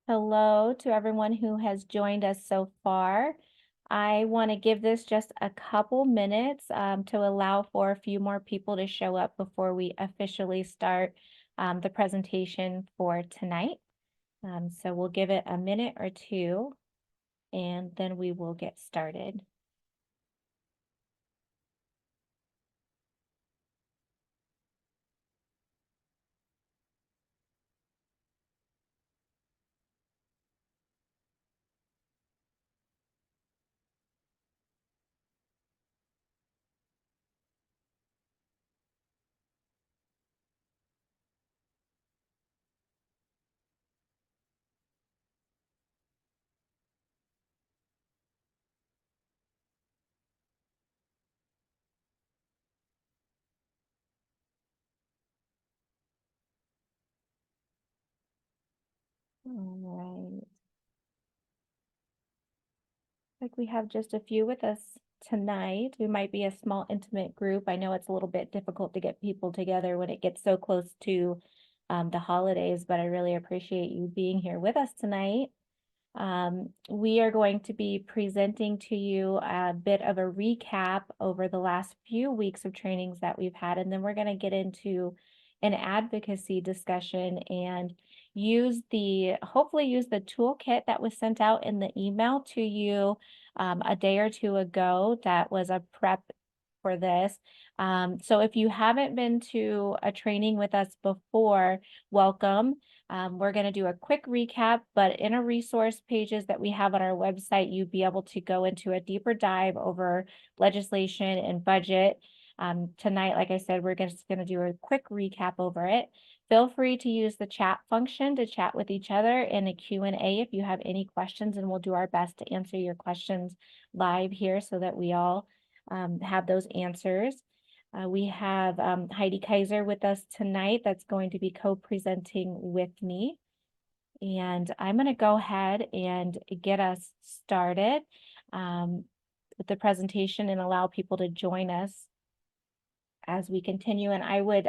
Hello to everyone who has joined us so far. I want to give this just a couple minutes to allow for a few more people to show up before we officially start the presentation for tonight. So we'll give it a minute or two, and then we will get started. All right. Like we have just a few with us tonight. We might be a small, intimate group. I know it's a little bit difficult to get people together when it gets so close to the holidays, but I really appreciate you being here with us tonight. We are going to be presenting to you a bit of a recap over the last few weeks of trainings that we've had, and then we're going to get into an advocacy discussion and hopefully use the toolkit that was sent out in the email to you a day or two ago. That was a prep for this. So if you haven't been to a training with us before, welcome. We're going to do a quick recap, but in our resource pages that we have on our website, you'll be able to go into a deeper dive over legislation and budget. Tonight, like I said, we're just going to do a quick recap over it. Feel free to use the chat function to chat with each other in a Q&A if you have any questions, and we'll do our best to answer your questions live here so that we all have those answers. We have Heidi Kaiser with us tonight that's going to be co-presenting with me. And I'm going to go ahead and get us started with the presentation and allow people to join us as we continue. And I would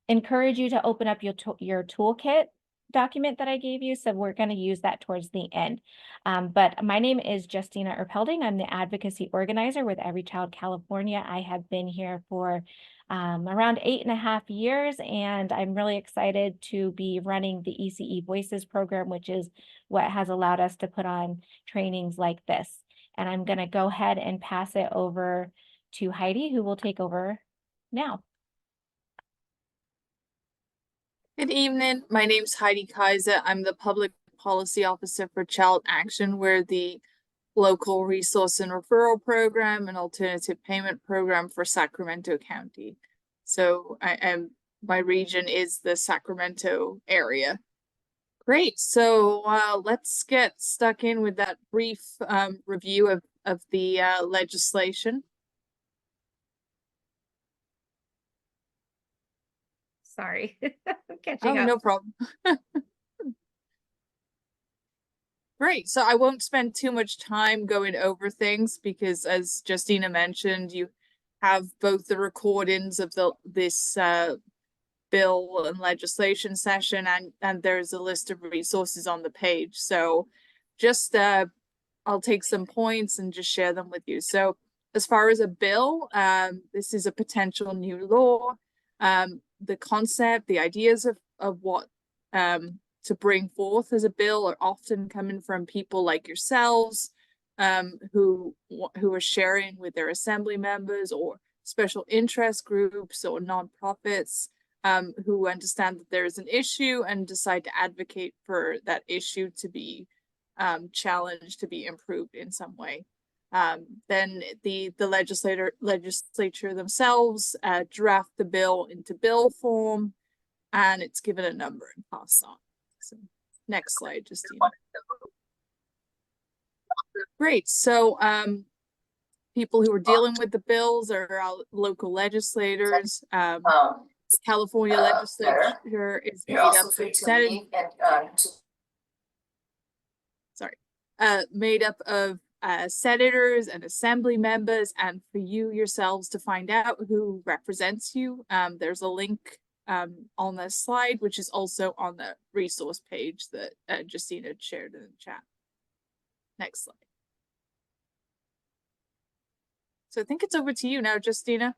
encourage you to open up your toolkit document that I gave you. So we're going to use that towards the end. But my name is Justina Erpelding. I'm the advocacy organizer with Every Child California. I have been here for around 8.5 years, and I'm really excited to be running the ECE Voices program, which is what has allowed us to put on trainings like this. And I'm going to go ahead and pass it over to Heidi, who will take over now. Good evening. My name's Heidi Kaiser. I'm the Public Policy Officer for Child Action. We're the local resource and referral program and alternative payment program for Sacramento County. So my region is the Sacramento area. Great. So let's get stuck in with that brief review of the legislation. Sorry, catching up. No problem. Great. So I won't spend too much time going over things because, as Justina mentioned, you have both the recordings of this bill and legislation session, and there's a list of resources on the page. So just I'll take some points and just share them with you. So as far as a bill, this is a potential new law. The concept, the ideas of what to bring forth as a bill are often coming from people like yourselves, who are sharing with their assembly members or special interest groups or nonprofits, who understand that there is an issue and decide to advocate for that issue to be challenged, to be improved in some way. Then the legislature themselves draft the bill into bill form, and it's given a number and passed on. So next slide, Justina. Great. So people who are dealing with the bills are our local legislators. California legislature is made up of made up of senators and assembly members, and for you yourselves to find out who represents you, there's a link on the slide, which is also on the resource page that Justina shared in the chat. Next slide. So I think it's over to you now, Justina.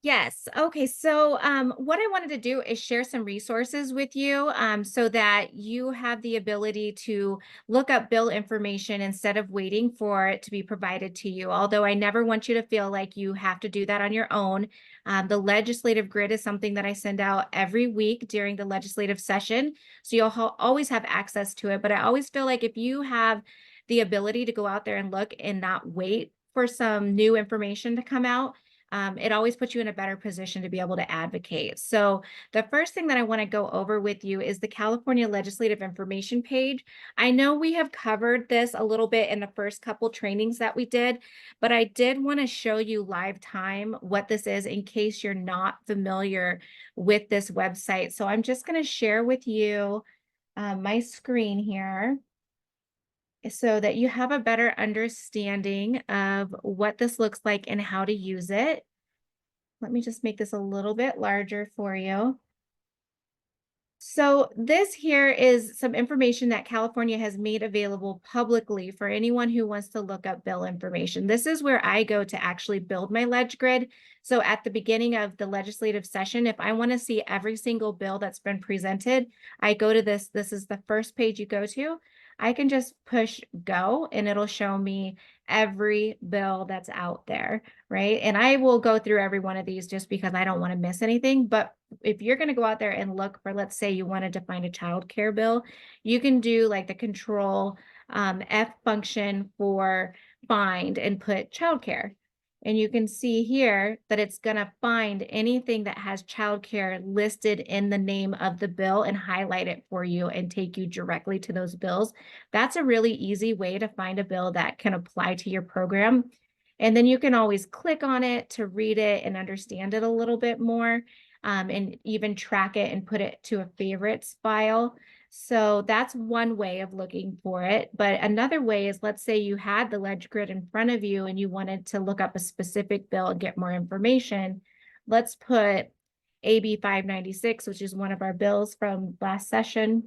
Yes. Okay. So, what I wanted to do is share some resources with you, so that you have the ability to look up bill information instead of waiting for it to be provided to you. Although I never want you to feel like you have to do that on your own. The legislative grid is something that I send out every week during the legislative session. So you'll always have access to it. But I always feel like if you have the ability to go out there and look and not wait for some new information to come out, it always puts you in a better position to be able to advocate. So the first thing that I want to go over with you is the California Legislative Information page. I know we have covered this a little bit in the first couple trainings that we did, but I did want to show you live time what this is in case you're not familiar with this website. So I'm just going to share with you my screen here, so that you have a better understanding of what this looks like and how to use it. Let me just make this a little bit larger for you. So this here is some information that California has made available publicly for anyone who wants to look up bill information. This is where I go to actually build my ledge grid. So at the beginning of the legislative session, if I want to see every single bill that's been presented, I go to this. This is the first page you go to. I can just push go and it'll show me every bill that's out there, right? And I will go through every one of these just because I don't want to miss anything. But if you're going to go out there and look for, let's say you wanted to find a child care bill, you can do like the control F function for find and put child care. And you can see here that it's going to find anything that has childcare listed in the name of the bill and highlight it for you and take you directly to those bills. That's a really easy way to find a bill that can apply to your program. And then you can always click on it to read it and understand it a little bit more, and even track it and put it to a favorites file. So that's one way of looking for it. But another way is, let's say you had the ledge grid in front of you and you wanted to look up a specific bill and get more information. Let's put AB 596, which is one of our bills from last session.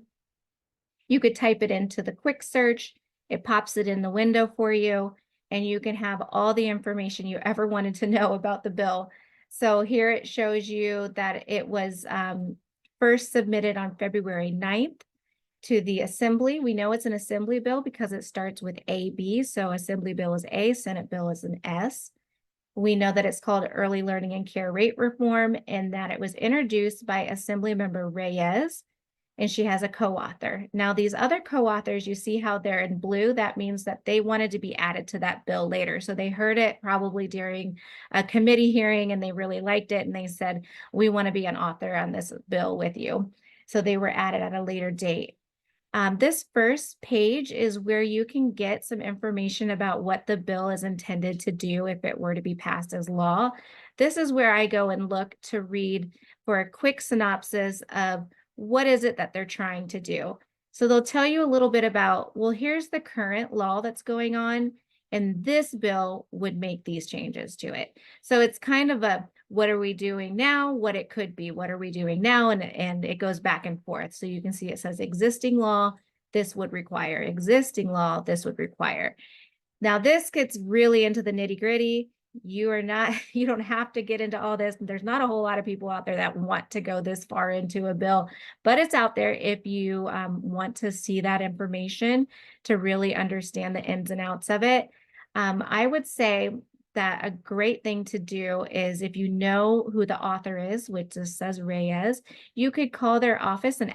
You could type it into the quick search. It pops it in the window for you, and you can have all the information you ever wanted to know about the bill. So here it shows you that it was first submitted on February 9th to the Assembly. We know it's an Assembly bill because it starts with AB. So Assembly bill is A, Senate bill is an S. We know that it's called Early Learning and Care Rate Reform, and that it was introduced by Assemblymember Reyes, and she has a co-author. Now, these other co-authors, you see how they're in blue? That means that they wanted to be added to that bill later. So they heard it probably during a committee hearing and they really liked it. And they said, we want to be an author on this bill with you. So they were added at a later date. This first page is where you can get some information about what the bill is intended to do if it were to be passed as law. This is where I go and look to read for a quick synopsis of what is it that they're trying to do. So they'll tell you a little bit about, well, here's the current law that's going on, and this bill would make these changes to it. So it's kind of a, what are we doing now? What it could be, what are we doing now? And it goes back and forth. So you can see it says existing law, this would require, existing law, this would require. Now this gets really into the nitty gritty. You don't have to get into all this. There's not a whole lot of people out there that want to go this far into a bill, but it's out there if you want to see that information to really understand the ins and outs of it. I would say that a great thing to do is, if you know who the author is, which just says Reyes, you could call their office and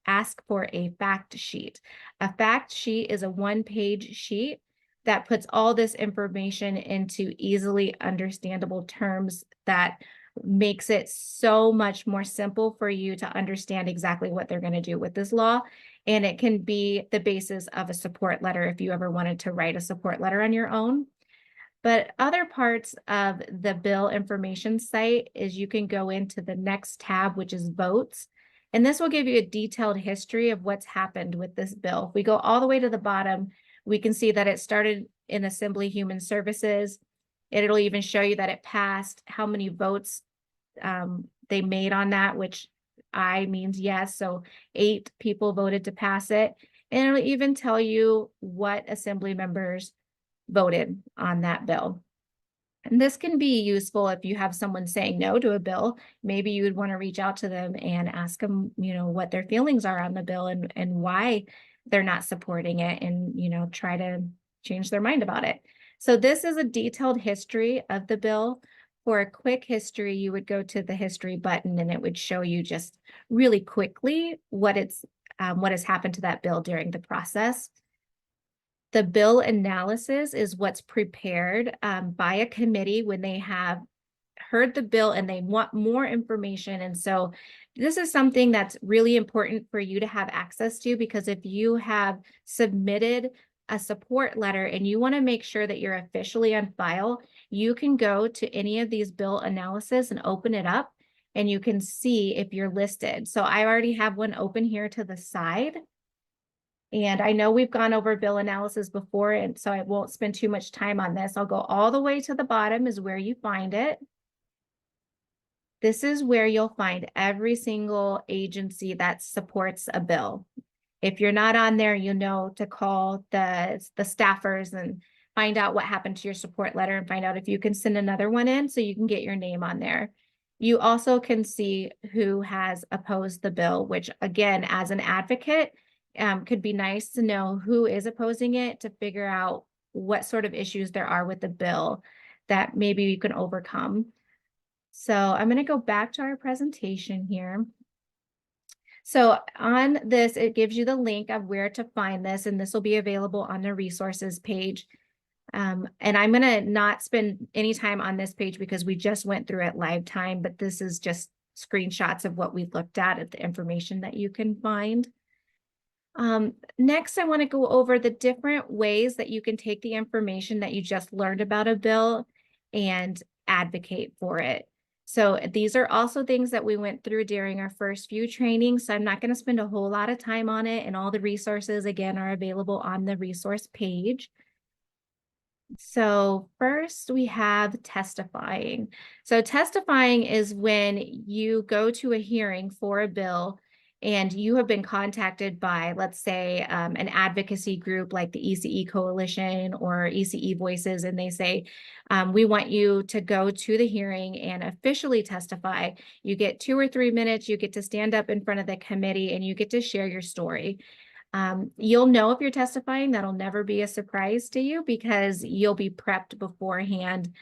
ask for a fact sheet. A fact sheet is a one-page sheet that puts all this information into easily understandable terms that makes it so much more simple for you to understand exactly what they're going to do with this law. And it can be the basis of a support letter if you ever wanted to write a support letter on your own. But other parts of the bill information site is you can go into the next tab, which is votes. And this will give you a detailed history of what's happened with this bill. If we go all the way to the bottom, we can see that it started in Assembly Human Services. It'll even show you that it passed, how many votes they made on that, which aye means yes. So 8 people voted to pass it. And it'll even tell you what assembly members voted on that bill. And this can be useful if you have someone saying no to a bill. Maybe you would want to reach out to them and ask them, what their feelings are on the bill and why they're not supporting it, and, try to change their mind about it. So this is a detailed history of the bill. For a quick history, you would go to the history button and it would show you just really quickly what has happened to that bill during the process. The bill analysis is what's prepared by a committee when they have heard the bill and they want more information. And so this is something that's really important for you to have access to, because if you have submitted a support letter and you want to make sure that you're officially on file, you can go to any of these bill analysis and open it up and you can see if you're listed. So I already have one open here to the side. And I know we've gone over bill analysis before, and so I won't spend too much time on this. I'll go all the way to the bottom is where you find it. This is where you'll find every single agency that supports a bill. If you're not on there, you know to call the staffers and find out what happened to your support letter and find out if you can send another one in so you can get your name on there. You also can see who has opposed the bill, which again, as an advocate, could be nice to know who is opposing it to figure out what sort of issues there are with the bill that maybe you can overcome. So I'm going to go back to our presentation here. So on this, it gives you the link of where to find this, and this will be available on the resources page. And I'm going to not spend any time on this page because we just went through it live time, but this is just screenshots of what we looked at the information that you can find. Next, I want to go over the different ways that you can take the information that you just learned about a bill and advocate for it. So these are also things that we went through during our first few trainings. So I'm not going to spend a whole lot of time on it, and all the resources again are available on the resource page. So first we have testifying. So testifying is when you go to a hearing for a bill and you have been contacted by, let's say, an advocacy group like the ECE Coalition or ECE Voices, and they say, we want you to go to the hearing and officially testify. You get 2 or 3 minutes, you get to stand up in front of the committee and you get to share your story. You'll know if you're testifying, that'll never be a surprise to you because you'll be prepped beforehand.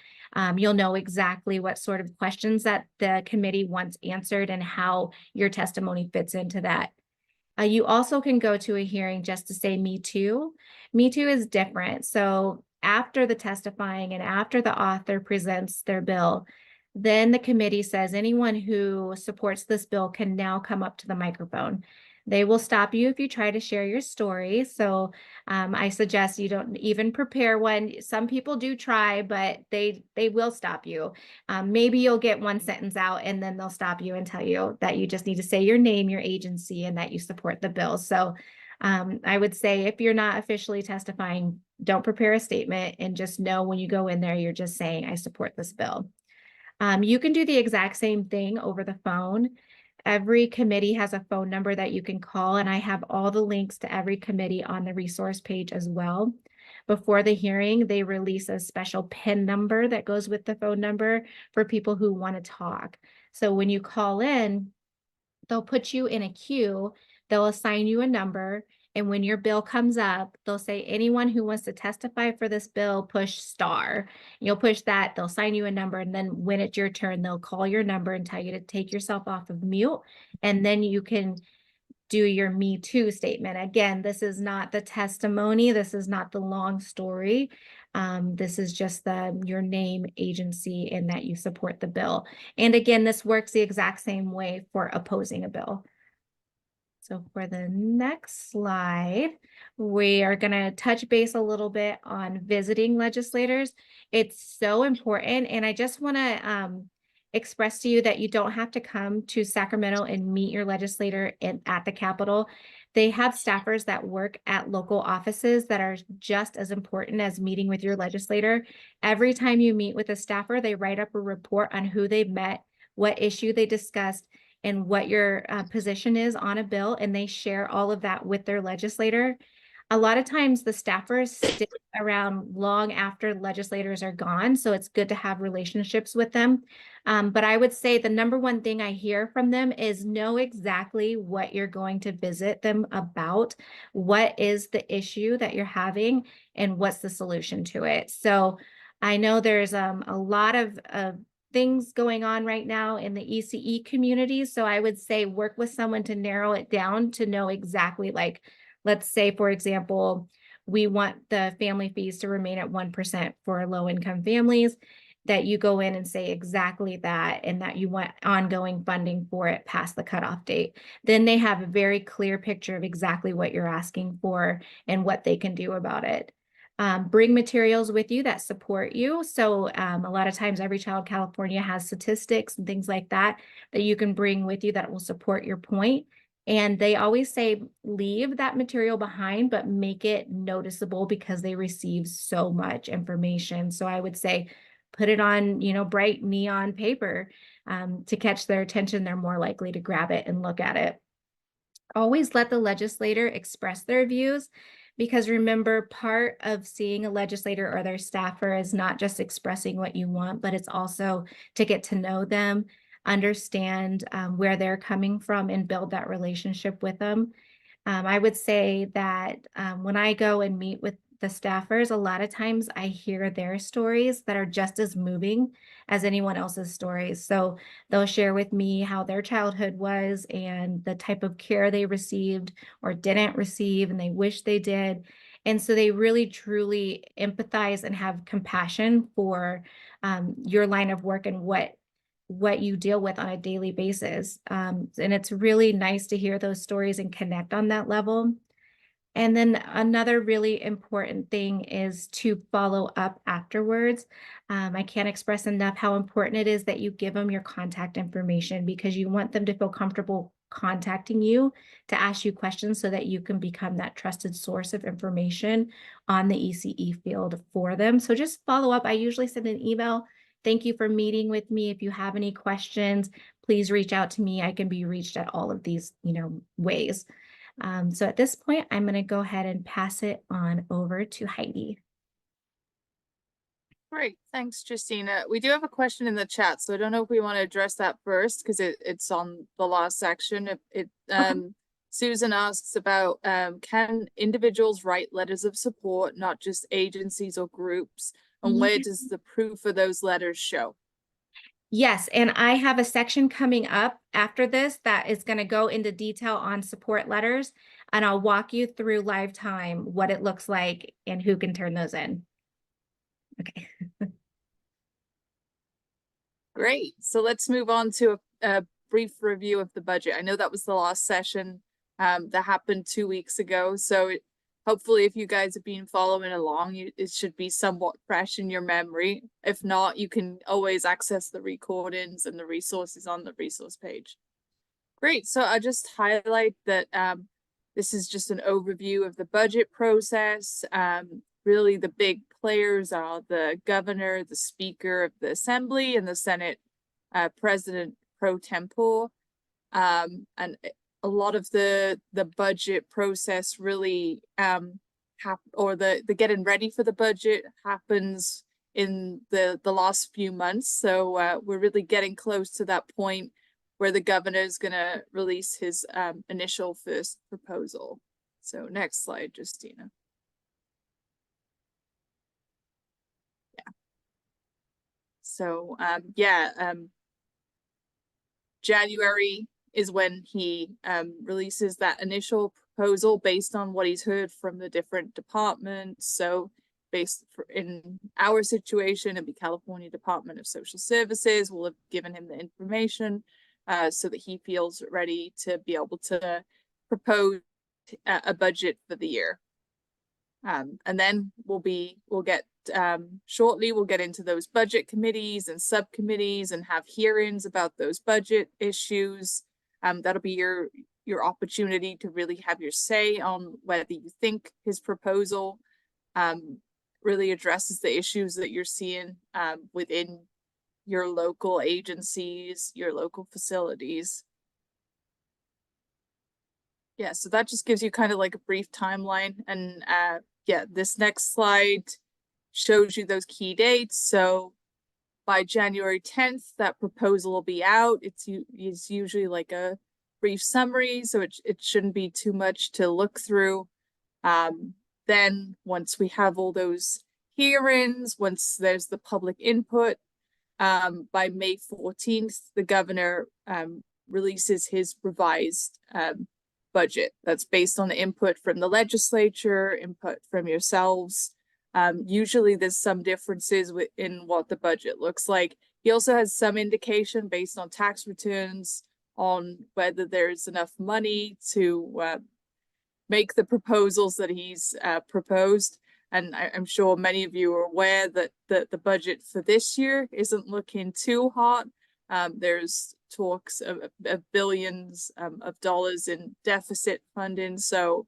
You'll know exactly what sort of questions that the committee wants answered and how your testimony fits into that. You also can go to a hearing just to say me too. Me too is different. So after the testifying and after the author presents their bill, then the committee says anyone who supports this bill can now come up to the microphone. They will stop you if you try to share your story. So I suggest you don't even prepare one. Some people do try, but they will stop you. Maybe you'll get one sentence out and then they'll stop you and tell you that you just need to say your name, your agency, and that you support the bill. So I would say if you're not officially testifying, don't prepare a statement and just know when you go in there, you're just saying, I support this bill. You can do the exact same thing over the phone. Every committee has a phone number that you can call, and I have all the links to every committee on the resource page as well. Before the hearing, they release a special PIN number that goes with the phone number for people who want to talk. So when you call in, they'll put you in a queue, they'll assign you a number, and when your bill comes up, they'll say, anyone who wants to testify for this bill, push star. You'll push that, they'll sign you a number, and then when it's your turn, they'll call your number and tell you to take yourself off of mute, and then you can do your Me Too statement. Again, this is not the testimony, this is not the long story. This is just your name, agency, and that you support the bill. And again, this works the exact same way for opposing a bill. So for the next slide, we are going to touch base a little bit on visiting legislators. It's so important. And I just want to express to you that you don't have to come to Sacramento and meet your legislator at the Capitol. They have staffers that work at local offices that are just as important as meeting with your legislator. Every time you meet with a staffer, they write up a report on who they've met, what issue they discussed, and what your position is on a bill, and they share all of that with their legislator. A lot of times the staffers stick around long after legislators are gone, so it's good to have relationships with them. But I would say the number one thing I hear from them is know exactly what you're going to visit them about, what is the issue that you're having, and what's the solution to it. So I know there's a lot of things going on right now in the ECE community. So I would say work with someone to narrow it down to know exactly, like, let's say, for example, we want the family fees to remain at 1% for low income families, that you go in and say exactly that, and that you want ongoing funding for it past the cutoff date. Then they have a very clear picture of exactly what you're asking for and what they can do about it. Bring materials with you that support you. So a lot of times Every Child California has statistics and things like that that you can bring with you that will support your point. And they always say, leave that material behind, but make it noticeable because they receive so much information. So I would say, put it on, bright neon paper to catch their attention. They're more likely to grab it and look at it. Always let the legislator express their views, because remember, part of seeing a legislator or their staffer is not just expressing what you want, but it's also to get to know them, understand where they're coming from, and build that relationship with them. I would say that when I go and meet with the staffers, a lot of times I hear their stories that are just as moving as anyone else's stories. So they'll share with me how their childhood was and the type of care they received or didn't receive, and they wish they did. And so they really truly empathize and have compassion for your line of work and what you deal with on a daily basis. And it's really nice to hear those stories and connect on that level. And then another really important thing is to follow up afterwards. I can't express enough how important it is that you give them your contact information, because you want them to feel comfortable contacting you to ask you questions so that you can become that trusted source of information on the ECE field for them. So just follow up. I usually send an email. Thank you for meeting with me. If you have any questions, please reach out to me. I can be reached at all of these, ways. So at this point, I'm going to go ahead and pass it on over to Heidi. Great, thanks, Justina. We do have a question in the chat, so I don't know if we want to address that first because it's on the last section. Susan asks about can individuals write letters of support, not just agencies or groups, and where does the proof of those letters show? Yes, and I have a section coming up after this that is going to go into detail on support letters, and I'll walk you through live time what it looks like and who can turn those in. Okay. Great. So let's move on to a brief review of the budget. I know that was the last session that happened 2 weeks ago. So hopefully if you guys have been following along, it should be somewhat fresh in your memory. If not, you can always access the recordings and the resources on the resource page. Great. So I just highlight that this is just an overview of the budget process. Really, the big players are the governor, the speaker of the assembly, and the Senate president pro tempore. And a lot of the budget process really the getting ready for the budget happens in the last few months. So we're really getting close to that point where the governor is going to release his initial first proposal. So next slide, Justina. So January is when he releases that initial proposal based on what he's heard from the different departments. So in our situation, it'd be California Department of Social Services will have given him the information so that he feels ready to be able to propose a budget for the year. And then we'll get shortly we'll get into those budget committees and subcommittees and have hearings about those budget issues. That'll be your opportunity to really have your say on whether you think his proposal really addresses the issues that you're seeing within your local agencies, your local facilities. Yeah, so that just gives you kind of like a brief timeline. And yeah, this next slide shows you those key dates. So by January 10th, that proposal will be out. It's usually like a brief summary, so it shouldn't be too much to look through. Then once we have all those hearings, once there's the public input, by May 14th, the governor releases his revised budget. That's based on the input from the legislature, input from yourselves. Usually there's some differences in what the budget looks like. He also has some indication based on tax returns on whether there's enough money to make the proposals that he's proposed. And I'm sure many of you are aware that the budget for this year isn't looking too hot. There's talks of billions of dollars in deficit funding. So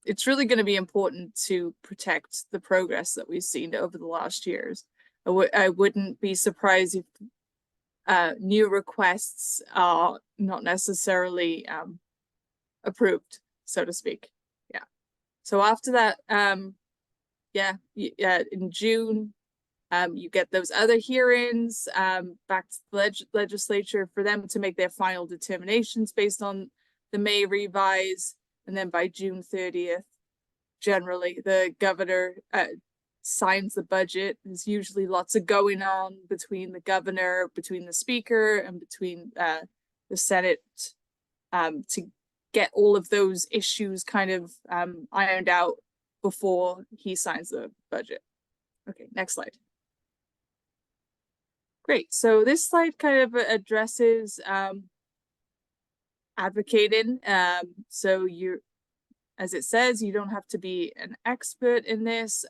it's really going to be important to protect the progress that we've seen over the last years. I wouldn't be surprised if new requests are not necessarily approved, so to speak. Yeah. So after that, in June, you get those other hearings back to the legislature for them to make their final determinations based on the May revise. And then by June 30th, generally, the governor signs the budget. There's usually lots of going on between the governor, between the speaker, and between the Senate to get all of those issues kind of ironed out before he signs the budget. Okay, next slide. Great. So this slide kind of addresses advocating. So as it says, you don't have to be an expert in this.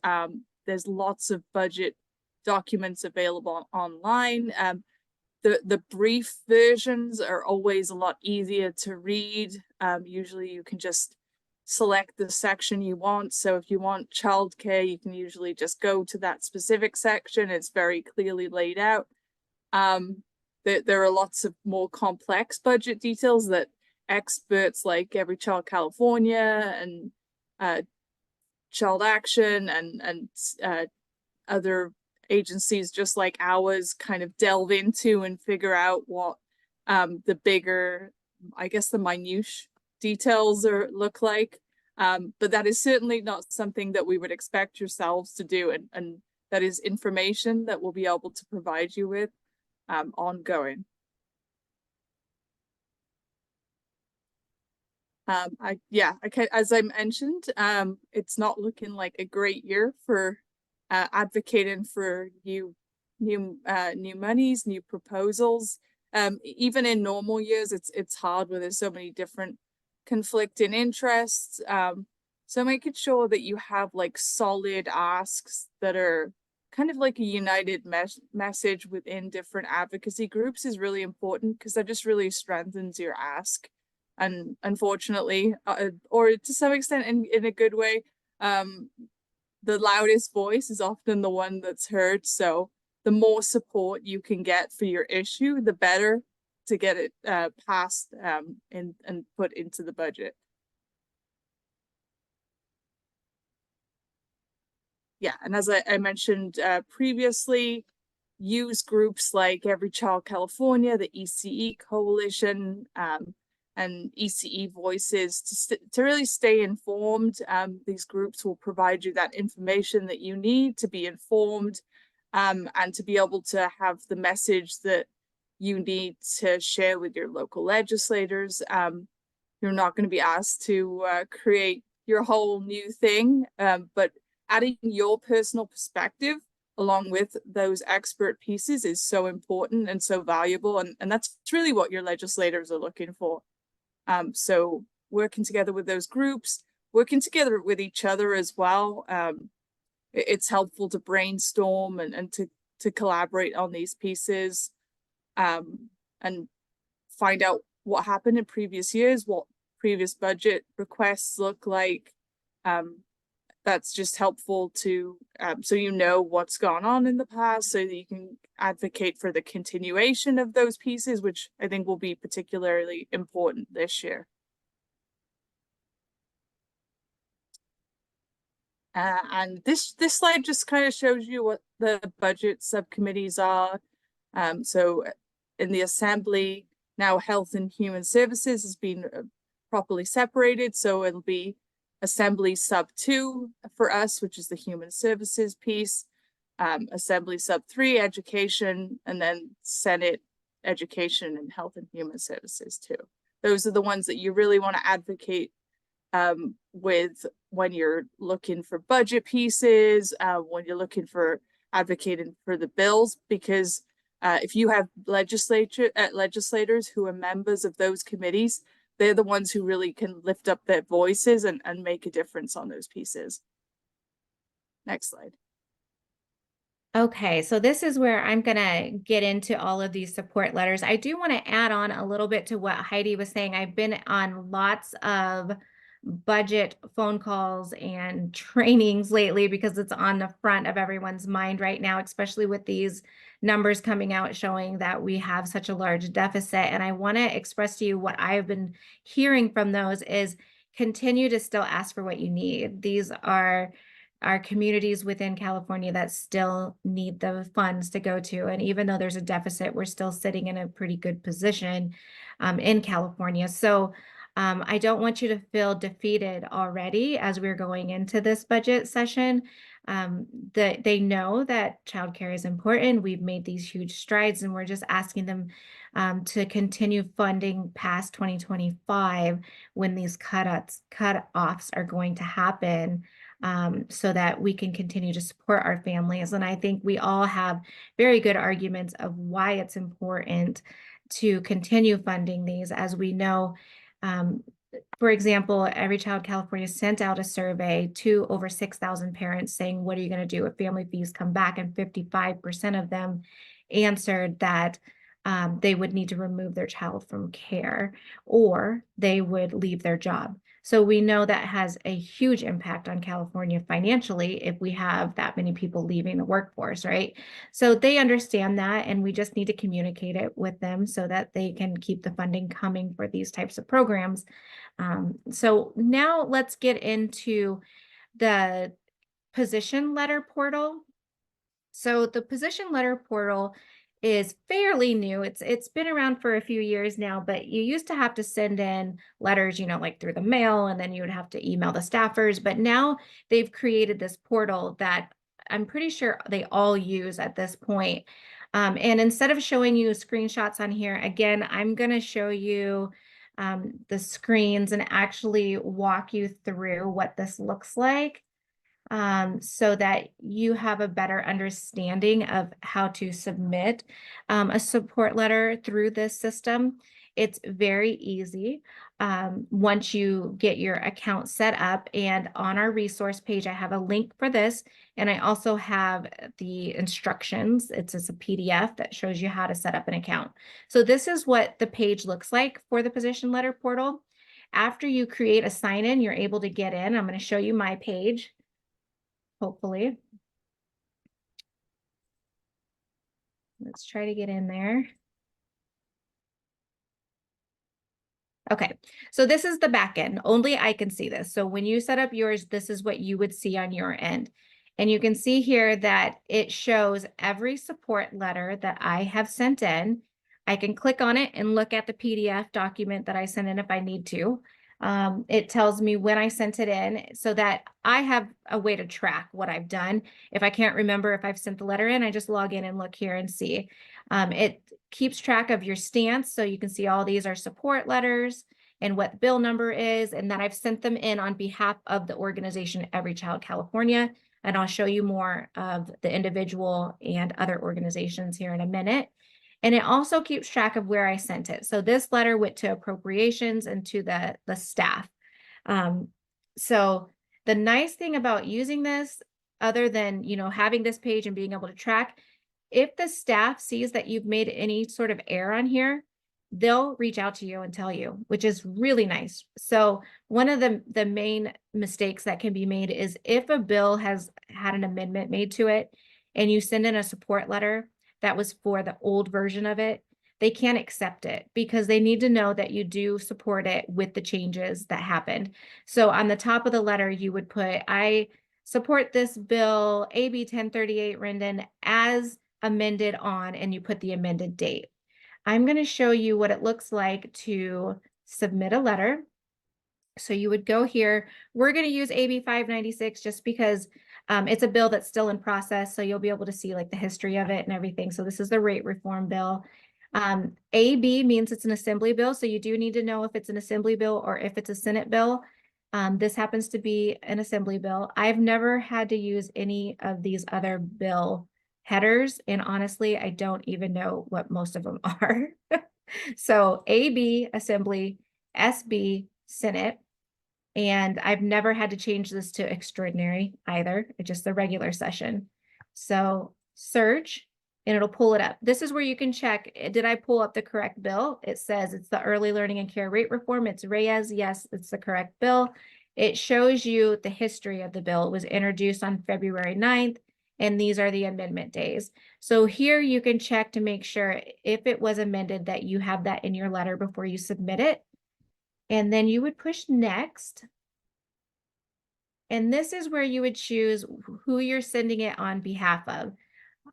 There's lots of budget documents available online. The brief versions are always a lot easier to read. Usually you can just select the section you want. So if you want childcare, you can usually just go to that specific section. It's very clearly laid out. There are lots of more complex budget details that experts like Every Child California and Child Action and other agencies just like ours kind of delve into and figure out what the bigger, I guess, the minute details look like. But that is certainly not something that we would expect yourselves to do, and that is information that we'll be able to provide you with ongoing. As I mentioned, it's not looking like a great year for advocating for new monies, new proposals. Even in normal years, it's hard when there's so many different conflicting interests. So making sure that you have like solid asks that are kind of like a united message within different advocacy groups is really important, because that just really strengthens your ask. And unfortunately, or to some extent in a good way, the loudest voice is often the one that's heard. So the more support you can get for your issue, the better to get it passed and put into the budget. Yeah, and as I mentioned previously, use groups like Every Child California, the ECE Coalition, and ECE Voices to really stay informed. These groups will provide you that information that you need to be informed and to be able to have the message that you need to share with your local legislators. You're not going to be asked to create your whole new thing, but adding your personal perspective along with those expert pieces is so important and so valuable. And that's really what your legislators are looking for. So working together with those groups, working together with each other as well. It's helpful to brainstorm and to collaborate on these pieces and find out what happened in previous years, what previous budget requests look like. That's just helpful to, so you know what's gone on in the past, so that you can advocate for the continuation of those pieces, which I think will be particularly important this year. And this slide just kind of shows you what the budget subcommittees are. So in the Assembly, now Health and Human Services has been properly separated. So it'll be Assembly Sub 2 for us, which is the Human Services piece, Assembly Sub 3, Education, and then Senate Education and Health and Human Services too. Those are the ones that you really want to advocate with when you're looking for budget pieces, when you're looking for advocating for the bills, because if you have legislators who are members of those committees, they're the ones who really can lift up their voices and make a difference on those pieces. Next slide. Okay, so this is where I'm going to get into all of these support letters. I do want to add on a little bit to what Heidi was saying. I've been on lots of budget phone calls and trainings lately because it's on the front of everyone's mind right now, especially with these numbers coming out showing that we have such a large deficit. And I want to express to you what I've been hearing from those is continue to still ask for what you need. These are communities within California that still need the funds to go to. And even though there's a deficit, we're still sitting in a pretty good position in California. So I don't want you to feel defeated already as we're going into this budget session. They know that childcare is important. We've made these huge strides, and we're just asking them to continue funding past 2025 when these cut-offs are going to happen. So that we can continue to support our families. And I think we all have very good arguments of why it's important to continue funding these. As we know, for example, Every Child California sent out a survey to over 6,000 parents saying, what are you going to do if family fees come back? And 55% of them answered that they would need to remove their child from care or they would leave their job. So we know that has a huge impact on California financially if we have that many people leaving the workforce, right? So they understand that, and we just need to communicate it with them so that they can keep the funding coming for these types of programs. So now let's get into the position letter portal. So the position letter portal is fairly new. It's been around for a few years now, but you used to have to send in letters, like through the mail, and then you would have to email the staffers. But now they've created this portal that I'm pretty sure they all use at this point. And instead of showing you screenshots on here, again, I'm going to show you the screens and actually walk you through what this looks like. So that you have a better understanding of how to submit a support letter through this system. It's very easy once you get your account set up. And on our resource page, I have a link for this. And I also have the instructions. It's a PDF that shows you how to set up an account. So this is what the page looks like for the position letter portal. After you create a sign-in, you're able to get in. I'm going to show you my page. Hopefully. Let's try to get in there. Okay, so this is the back end. Only I can see this. So when you set up yours, this is what you would see on your end. And you can see here that it shows every support letter that I have sent in. I can click on it and look at the PDF document that I sent in if I need to. It tells me when I sent it in so that I have a way to track what I've done. If I can't remember if I've sent the letter in, I just log in and look here and see. It keeps track of your stance. So you can see all these are support letters and what the bill number is, and that I've sent them in on behalf of the organization Every Child California. And I'll show you more of the individual and other organizations here in a minute. And it also keeps track of where I sent it. So this letter went to appropriations and to the staff. So the nice thing about using this, other than, having this page and being able to track, if the staff sees that you've made any sort of error on here, they'll reach out to you and tell you, which is really nice. So one of the main mistakes that can be made is if a bill has had an amendment made to it and you send in a support letter that was for the old version of it, they can't accept it because they need to know that you do support it with the changes that happened. So on the top of the letter, you would put, I support this bill, AB 1038 Rendon, as amended on, and you put the amended date. I'm going to show you what it looks like to submit a letter. So you would go here. We're going to use AB 596 just because it's a bill that's still in process. So you'll be able to see like the history of it and everything. So this is the rate reform bill. AB means it's an assembly bill. So you do need to know if it's an assembly bill or if it's a Senate bill. This happens to be an assembly bill. I've never had to use any of these other bill headers. And honestly, I don't even know what most of them are. So AB, assembly, SB, Senate. And I've never had to change this to extraordinary either. It's just the regular session. So search and it'll pull it up. This is where you can check, did I pull up the correct bill? It says it's the Early Learning and Care Rate Reform. It's Reyes. Yes, it's the correct bill. It shows you the history of the bill. It was introduced on February 9th, and these are the amendment days. So here you can check to make sure if it was amended that you have that in your letter before you submit it. And then you would push next. And this is where you would choose who you're sending it on behalf of.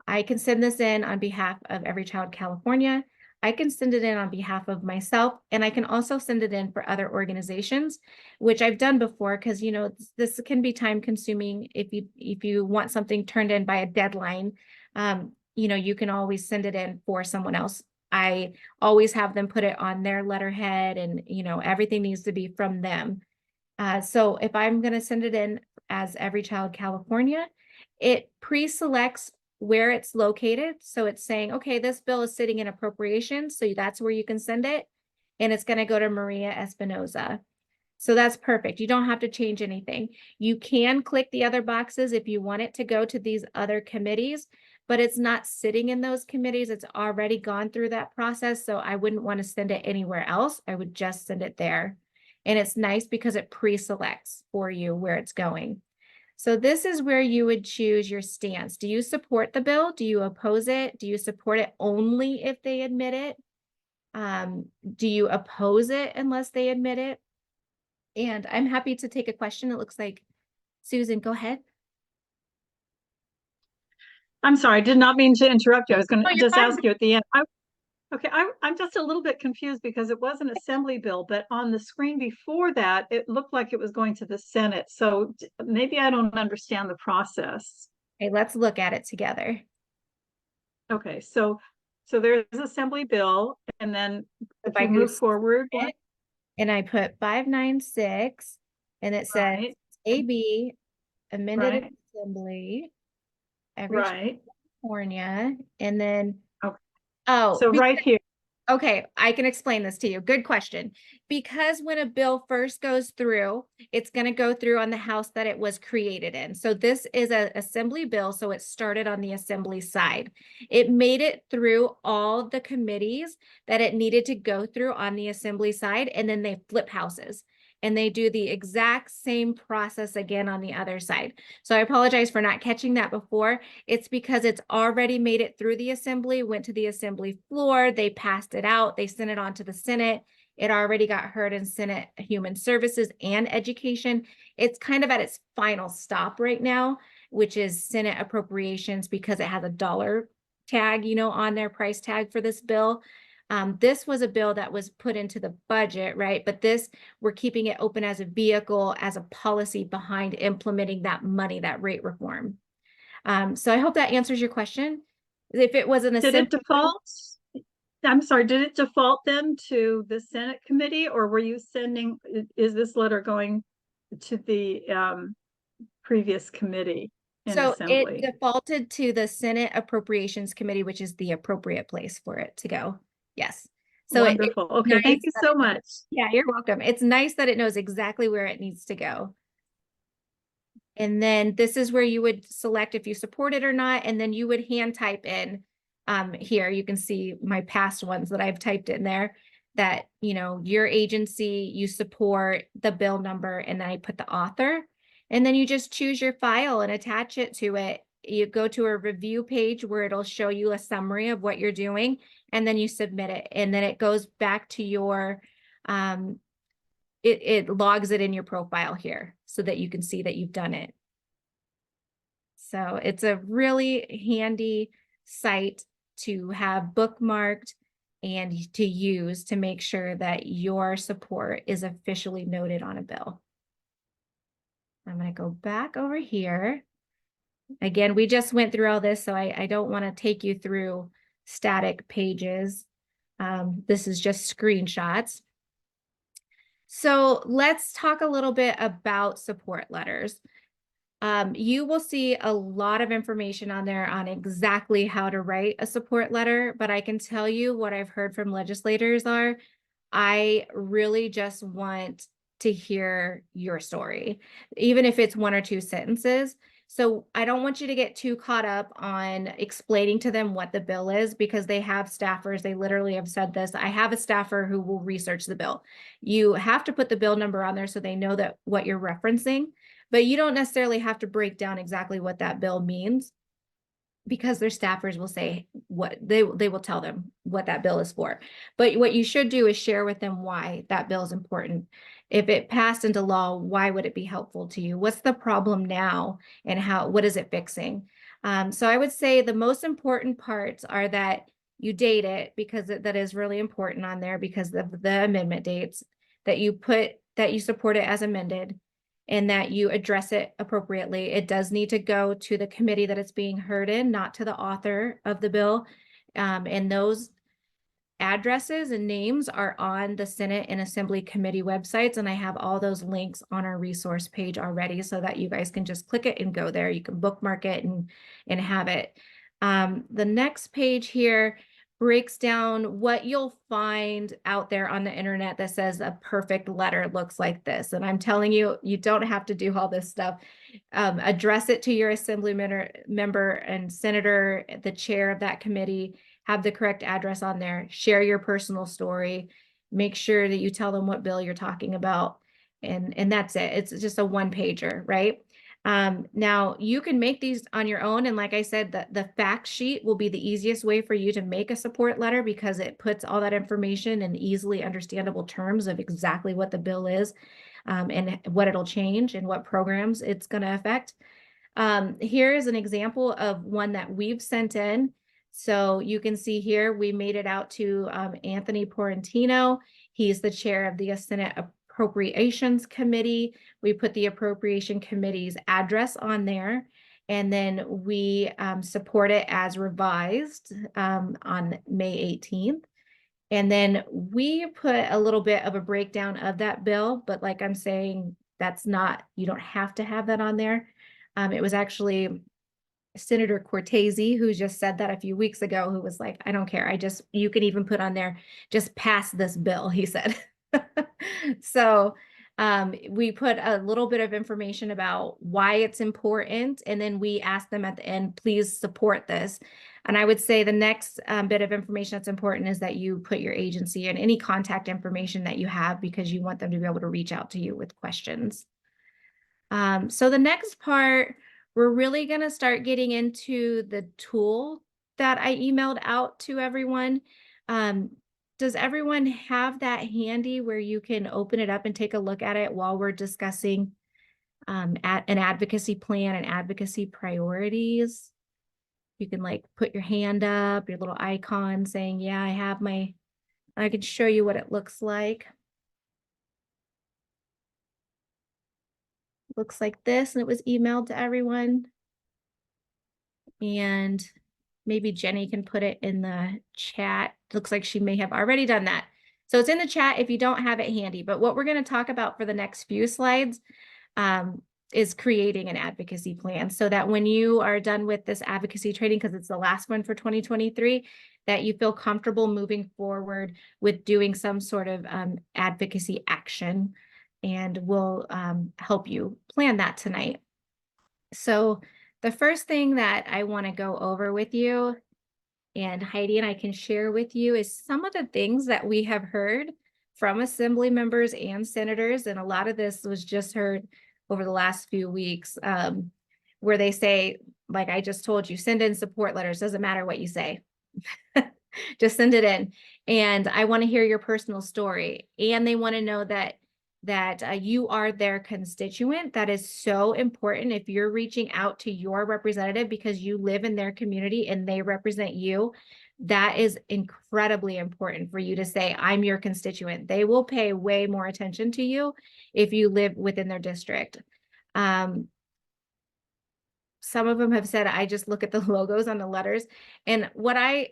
I can send this in on behalf of Every Child California. I can send it in on behalf of myself, and I can also send it in for other organizations, which I've done before because, you know, this can be time consuming if you want something turned in by a deadline. You know, you can always send it in for someone else. I always have them put it on their letterhead, and, you know, everything needs to be from them. So if I'm going to send it in as Every Child California, it pre-selects where it's located. So it's saying, okay, this bill is sitting in appropriations. So that's where you can send it. And it's going to go to Maria Espinoza. So that's perfect. You don't have to change anything. You can click the other boxes if you want it to go to these other committees, but it's not sitting in those committees. It's already gone through that process. So I wouldn't want to send it anywhere else. I would just send it there. And it's nice because it pre-selects for you where it's going. So this is where you would choose your stance. Do you support the bill? Do you oppose it? Do you support it only if they admit it? Do you oppose it unless they admit it? And I'm happy to take a question. It looks like Susan, go ahead. I'm sorry, I did not mean to interrupt you. I was going Oh, to you're just fine. ask you at the end. I'm just a little bit confused because it was an assembly bill, but on the screen before that, it looked like it was going to the Senate. So maybe I don't understand the process. Okay, let's look at it together. Okay, so there's assembly bill, and then if I you go move forward, and I put 596, and it says right, AB amended right, assembly, Every right. California, and then Okay. oh, So right here, okay, I can explain this to you. Good question. Because when a bill first goes through, it's going to go through on the house that it was created in. So this is an assembly bill, so it started on the assembly side. It made it through all the committees that it needed to go through on the assembly side, and then they flip houses. And they do the exact same process again on the other side. So I apologize for not catching that before. It's because it's already made it through the assembly, went to the assembly floor, they passed it out, they sent it on to the Senate. It already got heard in Senate Human Services and Education. It's kind of at its final stop right now, which is Senate Appropriations, because it has a dollar tag, you know, on their price tag for this bill. This was a bill that was put into the budget, right? But this, we're keeping it open as a vehicle, as a policy behind implementing that money, that rate reform. So I hope that answers your question. If it was an did assembly, it default? I'm sorry, did it default then to the Senate committee, or were you sending, is this letter going to the previous committee in so it assembly? defaulted to the Senate Appropriations Committee, which is the appropriate place for it to go. Yes. So it's Wonderful. Okay, nice thank you that so much. yeah, you're welcome. It's nice that it knows exactly where it needs to go. And then this is where you would select if you support it or not, and then you would hand type in here. You can see my past ones that I've typed in there that, you know, your agency, you support the bill number, and then I put the author. And then you just choose your file and attach it to it. You go to a review page where it'll show you a summary of what you're doing, and then you submit it. And then it goes back to your, it logs it in your profile here so that you can see that you've done it. So it's a really handy site to have bookmarked and to use to make sure that your support is officially noted on a bill. I'm going to go back over here. Again, we just went through all this, so I don't want to take you through static pages. This is just screenshots. So let's talk a little bit about support letters. You will see a lot of information on there on exactly how to write a support letter, but I can tell you what I've heard from legislators are, I really just want to hear your story, even if it's 1 or 2 sentences. So I don't want you to get too caught up on explaining to them what the bill is, because they have staffers. They literally have said this. I have a staffer who will research the bill. You have to put the bill number on there so they know that what you're referencing, but you don't necessarily have to break down exactly what that bill means, because their staffers will say what they will tell them what that bill is for. But what you should do is share with them why that bill is important. If it passed into law, why would it be helpful to you? What's the problem now, and what is it fixing? So I would say the most important parts are that you date it, because that is really important on there because of the amendment dates, that you support it as amended, and that you address it appropriately. It does need to go to the committee that it's being heard in, not to the author of the bill. And those addresses and names are on the Senate and Assembly committee websites. And I have all those links on our resource page already, so that you guys can just click it and go there. You can bookmark it and have it. The next page here breaks down what you'll find out there on the internet that says a perfect letter looks like this. And I'm telling you, you don't have to do all this stuff. Address it to your assembly member and senator, the chair of that committee, have the correct address on there, share your personal story, make sure that you tell them what bill you're talking about. And that's it. It's just a 1-pager, right? Now you can make these on your own. And like I said, the fact sheet will be the easiest way for you to make a support letter, because it puts all that information in easily understandable terms of exactly what the bill is, and what it'll change and what programs it's going to affect. Here is an example of one that we've sent in. So you can see here, we made it out to Anthony Porrentino. He's the chair of the Senate Appropriations Committee. We put the Appropriation Committee's address on there, and then we support it as revised on May 18th. And then we put a little bit of a breakdown of that bill, but like I'm saying, you don't have to have that on there. It was actually Senator Cortese, who just said that a few weeks ago, who was like, I don't care. You can even put on there, just pass this bill, he said. So we put a little bit of information about why it's important. And then we asked them at the end, please support this. And I would say the next bit of information that's important is that you put your agency and any contact information that you have, because you want them to be able to reach out to you with questions. So the next part, we're really going to start getting into the tool that I emailed out to everyone. Does everyone have that handy where you can open it up and take a look at it while we're discussing an advocacy plan and advocacy priorities? You can like put your hand up, your little icon saying, yeah, I can show you what it looks like. Looks like this, and it was emailed to everyone. And maybe Jenny can put it in the chat. Looks like she may have already done that. So it's in the chat if you don't have it handy. But what we're going to talk about for the next few slides is creating an advocacy plan, so that when you are done with this advocacy training, because it's the last one for 2023, that you feel comfortable moving forward with doing some sort of advocacy action. And we'll help you plan that tonight. So the first thing that I want to go over with you, and Heidi and I can share with you, is some of the things that we have heard from assembly members and senators. And a lot of this was just heard over the last few weeks, where they say, like I just told you, send in support letters. Doesn't matter what you say. Just send it in. And I want to hear your personal story. And they want to know that that you are their constituent. That is so important. If you're reaching out to your representative because you live in their community and they represent you, that is incredibly important for you to say, I'm your constituent. They will pay way more attention to you if you live within their district. Some of them have said, I just look at the logos on the letters. And what I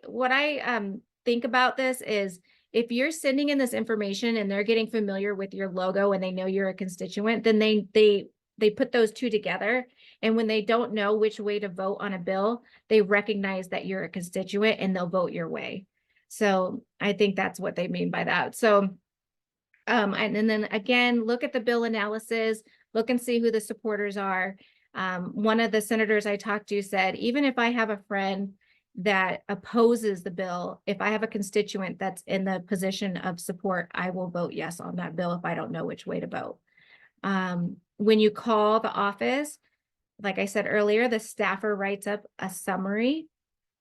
think about this is, if you're sending in this information and they're getting familiar with your logo and they know you're a constituent, then they put those two together. And when they don't know which way to vote on a bill, they recognize that you're a constituent and they'll vote your way. So I think that's what they mean by that. So, and then again, look at the bill analysis, look and see who the supporters are. One of the senators I talked to said, even if I have a friend that opposes the bill, if I have a constituent that's in the position of support, I will vote yes on that bill if I don't know which way to vote. When you call the office, like I said earlier, the staffer writes up a summary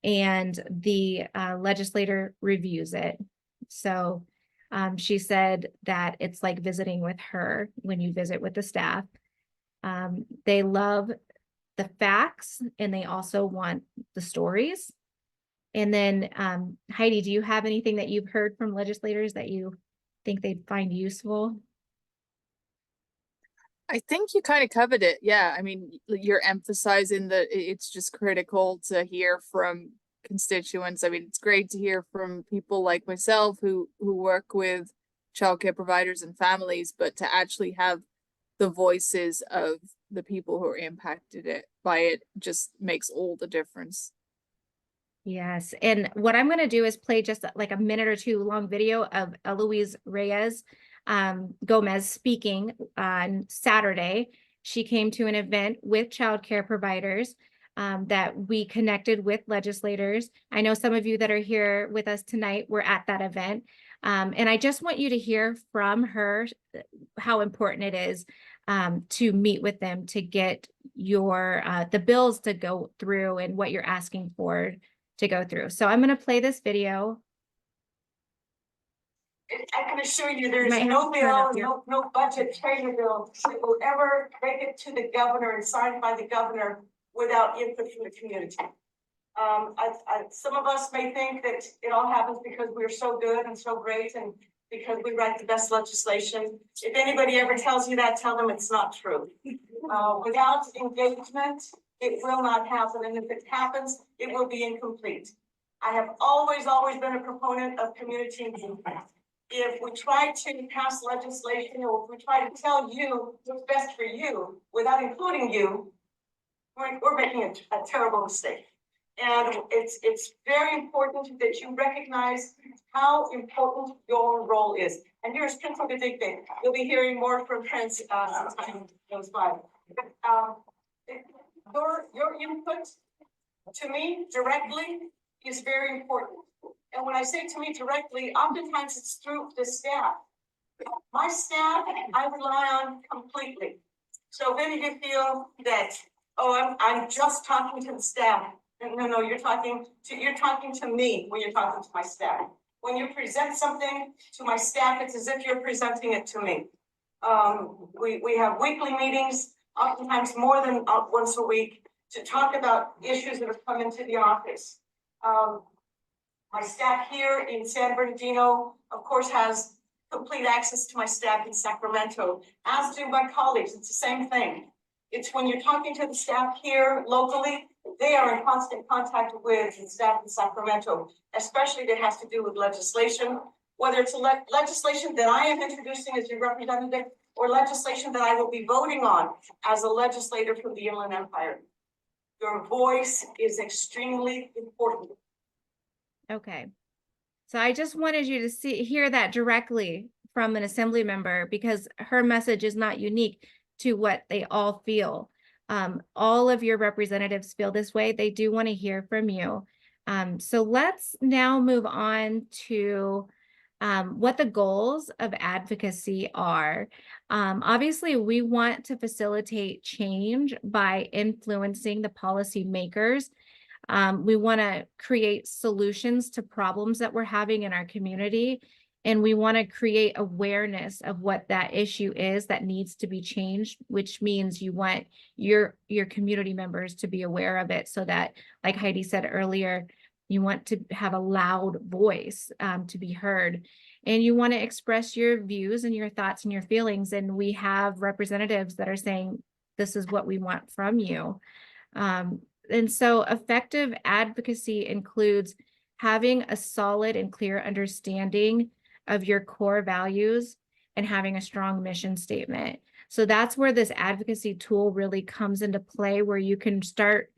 and the legislator reviews it. So she said that it's like visiting with her when you visit with the staff. They love the facts and they also want the stories. And then Heidi, do you have anything that you've heard from legislators that you think they'd find useful? I think you kind of covered it. Yeah. I mean, you're emphasizing that it's just critical to hear from constituents. I mean, it's great to hear from people like myself who work with childcare providers and families, but to actually have the voices of the people who are impacted by it just makes all the difference. Yes. And what I'm going to do is play just like a minute or two long video of Eloise Reyes Gomez speaking on Saturday. She came to an event with childcare providers that we connected with legislators. I know some of you that are here with us tonight were at that event. And I just want you to hear from her how important it is to meet with them to get your the bills to go through and what you're asking for to go through. So I'm going to play this video. I can assure you there is no bill, no budget treasury bill that will ever make it to the governor and signed by the governor without input from the community. Some of us may think that it all happens because we're so good and so great and because we write the best legislation. If anybody ever tells you that, tell them it's not true. Without engagement, it will not happen. And if it happens, it will be incomplete. I have always been a proponent of community engagement. If we try to pass legislation or if we try to tell you what's best for you without including you, we're making a terrible mistake. And it's very important that you recognize how important your role is. And here's Prince Benedicte. You'll be hearing more from Prince as time goes by. Your input to me directly is very important. And when I say to me directly, oftentimes it's through the staff. My staff, I rely on completely. So if any of you feel that, oh, I'm just talking to the staff. No, you're talking to me when you're talking to my staff. When you present something to my staff, it's as if you're presenting it to me. We have weekly meetings, oftentimes more than once a week, to talk about issues that have come into the office. My staff here in San Bernardino, of course, has complete access to my staff in Sacramento, as do my colleagues. It's the same thing. It's when you're talking to the staff here locally, they are in constant contact with the staff in Sacramento, especially that has to do with legislation, whether it's legislation that I am introducing as your representative or legislation that I will be voting on as a legislator from the Inland Empire. Your voice is extremely important. Okay. So I just wanted you to hear that directly from an assembly member, because her message is not unique to what they all feel. All of your representatives feel this way. They do want to hear from you. So let's now move on to what the goals of advocacy are. Obviously, we want to facilitate change by influencing the policymakers. We want to create solutions to problems that we're having in our community. And we want to create awareness of what that issue is that needs to be changed, which means you want your community members to be aware of it so that, like Heidi said earlier, you want to have a loud voice to be heard. And you want to express your views and your thoughts and your feelings. And we have representatives that are saying, this is what we want from you. And so effective advocacy includes having a solid and clear understanding of your core values and having a strong mission statement. So that's where this advocacy tool really comes into play, where you can start,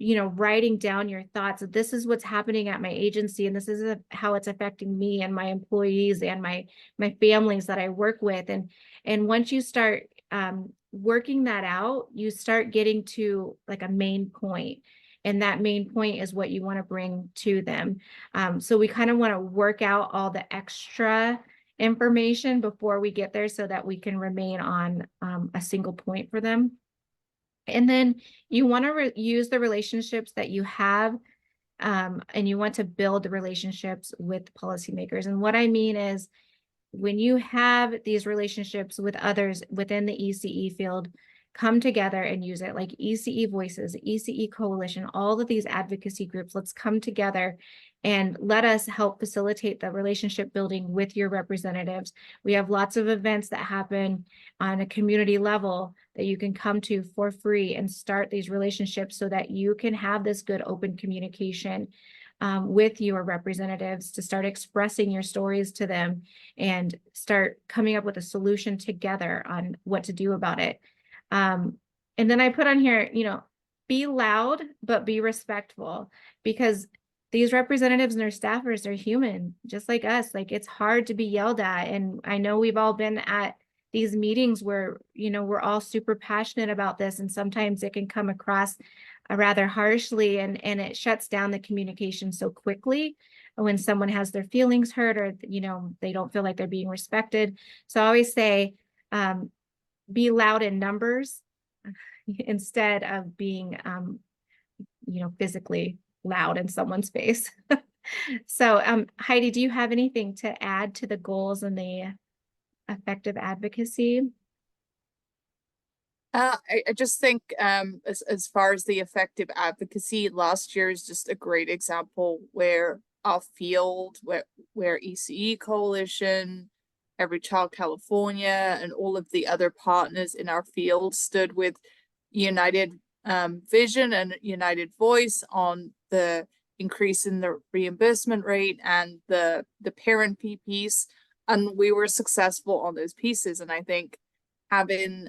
writing down your thoughts. This is what's happening at my agency, and this is how it's affecting me and my employees and my families that I work with. And once you start working that out, you start getting to like a main point. And that main point is what you want to bring to them. So we kind of want to work out all the extra information before we get there so that we can remain on a single point for them. And then you want to use the relationships that you have, and you want to build the relationships with policymakers. And what I mean is, when you have these relationships with others within the ECE field, come together and use it, like ECE Voices, ECE Coalition, all of these advocacy groups. Let's come together and let us help facilitate the relationship building with your representatives. We have lots of events that happen on a community level that you can come to for free and start these relationships so that you can have this good open communication with your representatives, to start expressing your stories to them and start coming up with a solution together on what to do about it. And then I put on here, be loud, but be respectful, because these representatives and their staffers are human, just like us. Like, it's hard to be yelled at. And I know we've all been at these meetings where, we're all super passionate about this. And sometimes it can come across rather harshly, and it shuts down the communication so quickly when someone has their feelings hurt, or, they don't feel like they're being respected. So I always say, be loud in numbers instead of being, physically loud in someone's face. So, Heidi, do you have anything to add to the goals and the effective advocacy? I just think as far as the effective advocacy, last year is just a great example where our field, where ECE Coalition, Every Child California, and all of the other partners in our field stood with united vision and united voice on the increase in the reimbursement rate and the parent P piece, and we were successful on those pieces. And I think having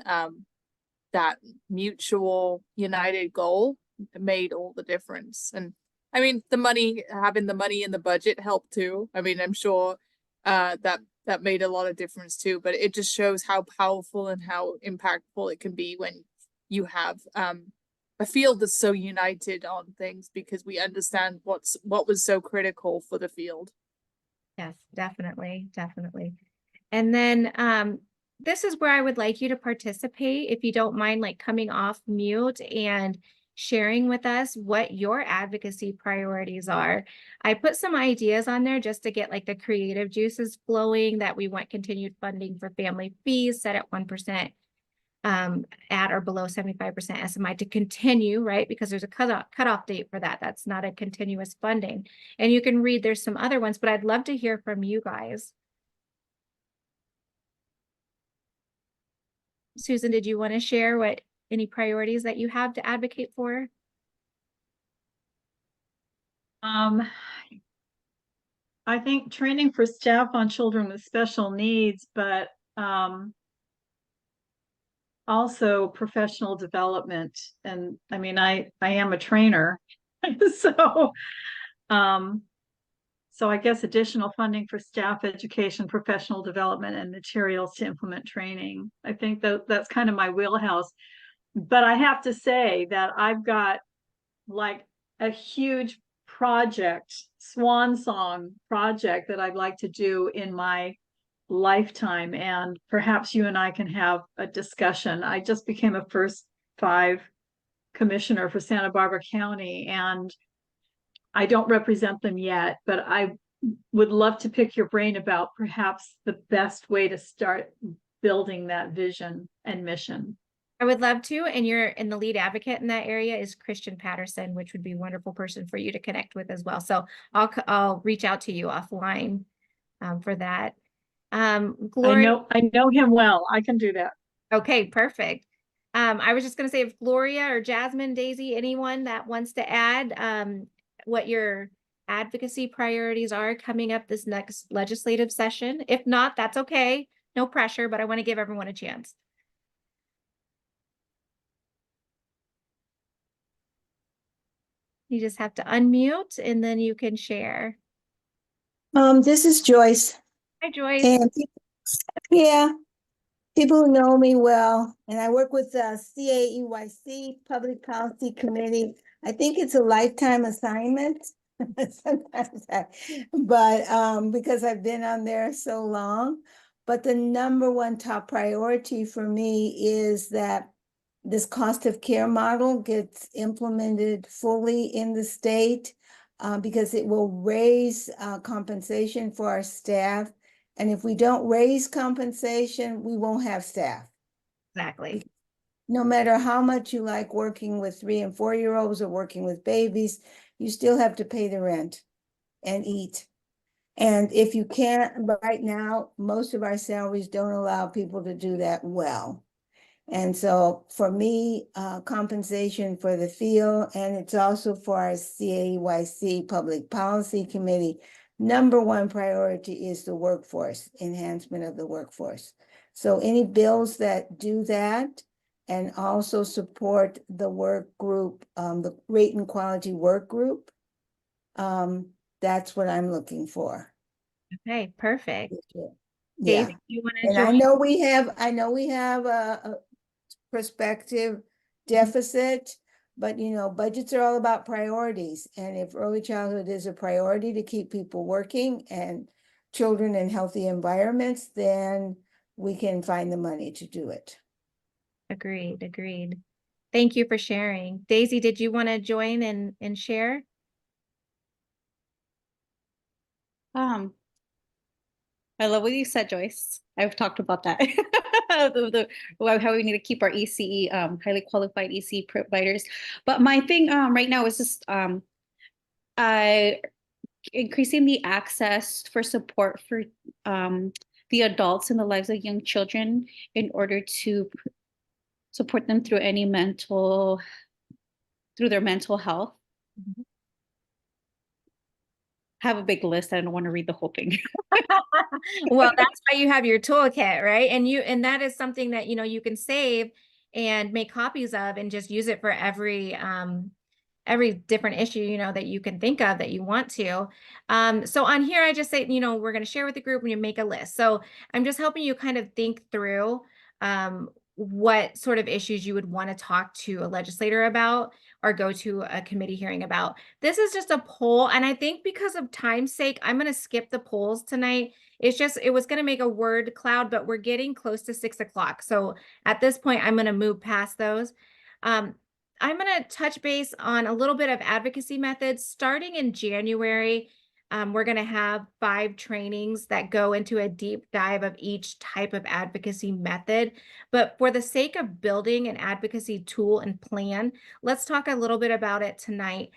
that mutual united goal made all the difference. And I mean, having the money in the budget helped too. I mean, I'm sure that made a lot of difference too, but it just shows how powerful and how impactful it can be when you have a field that's so united on things, because we understand what was so critical for the field. Yes, definitely. And then this is where I would like you to participate, if you don't mind, like coming off mute and sharing with us what your advocacy priorities are. I put some ideas on there just to get like the creative juices flowing, that we want continued funding for family fees set at 1%. At or below 75% SMI to continue, right? Because there's a cutoff date for that. That's not a continuous funding. And you can read, there's some other ones, but I'd love to hear from you guys. Susan, did you want to share any priorities that you have to advocate for? I think training for staff on children with special needs, but also professional development. And I mean, I am a trainer, so I guess additional funding for staff education, professional development, and materials to implement training. I think that's kind of my wheelhouse. But I have to say that I've got like a huge project, swan song project, that I'd like to do in my lifetime, and perhaps you and I can have a discussion. I just became a first 5 commissioner for Santa Barbara County, and I don't represent them yet, but would love to pick your brain about perhaps the best way to start building that vision and mission. I would love to, and the lead advocate in that area is Christian Patterson, which would be a wonderful person for you to connect with as well. So I'll reach out to you offline for that. Gloria. I know him well. I can do that. Okay, perfect. I was just going to say if Gloria or Jasmine, Daisy, anyone that wants to add what your advocacy priorities are coming up this next legislative session. If not, that's okay. No pressure, but I want to give everyone a chance. You just have to unmute and then you can share. This is Joyce. Hi, Joyce. And yeah, people who know me well, and I work with the CAEYC Public Policy Committee. I think it's a lifetime assignment. Sometimes because I've been on there so long. But the number one top priority for me is that this cost of care model gets implemented fully in the state because it will raise compensation for our staff. And if we don't raise compensation, we won't have staff. Exactly. No matter how much you like working with 3- and 4-year-olds or working with babies, you still have to pay the rent and eat. And if you can't, right now, most of our salaries don't allow people to do that well. And so for me, compensation for the field, and it's also for our CAEYC Public Policy Committee, number one priority is the workforce, enhancement of the workforce. So any bills that do that and also support the work group, the rate and quality work group, that's what I'm looking for. Okay, perfect. Yeah. Dave, you want to And join? I know we have a prospective deficit, but budgets are all about priorities. And if early childhood is a priority to keep people working and children in healthy environments, then we can find the money to do it. Agreed, agreed. Thank you for sharing. Daisy, did you want to join and share? I love what you said, Joyce. I've talked about that. How we need to keep our ECE, highly qualified ECE providers. But my thing right now is just increasing the access for support for the adults in the lives of young children in order to support them through their mental health. Mhm. Have a big list. I don't want to read the whole thing. Well, that's why you have your toolkit, right? And that is something that you can save and make copies of and just use it for every different issue that you can think of that you want to. So on here I just say we're going to share with the group and you make a list. So I'm just helping you kind of think through what sort of issues you would want to talk to a legislator about or go to a committee hearing about. This is just a poll, and I think because of time's sake, I'm going to skip the polls tonight. It was going to make a word cloud, but we're getting close to 6 o'clock. So at this point, I'm going to move past those. I'm going to touch base on a little bit of advocacy methods starting in January. We're going to have 5 trainings that go into a deep dive of each type of advocacy method. But for the sake of building an advocacy tool and plan, let's talk a little bit about it tonight.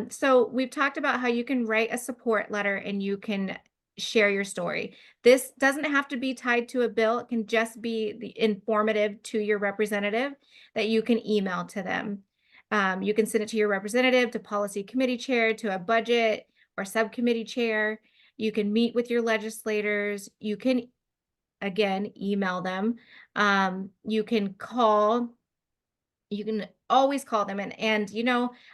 So we've talked about how you can write a support letter and you can share your story. This doesn't have to be tied to a bill. It can just be informative to your representative that you can email to them. You can send it to your representative, to policy committee chair, to a budget or subcommittee chair. You can meet with your legislators. You can, again, email them. You can call. You can always call them. And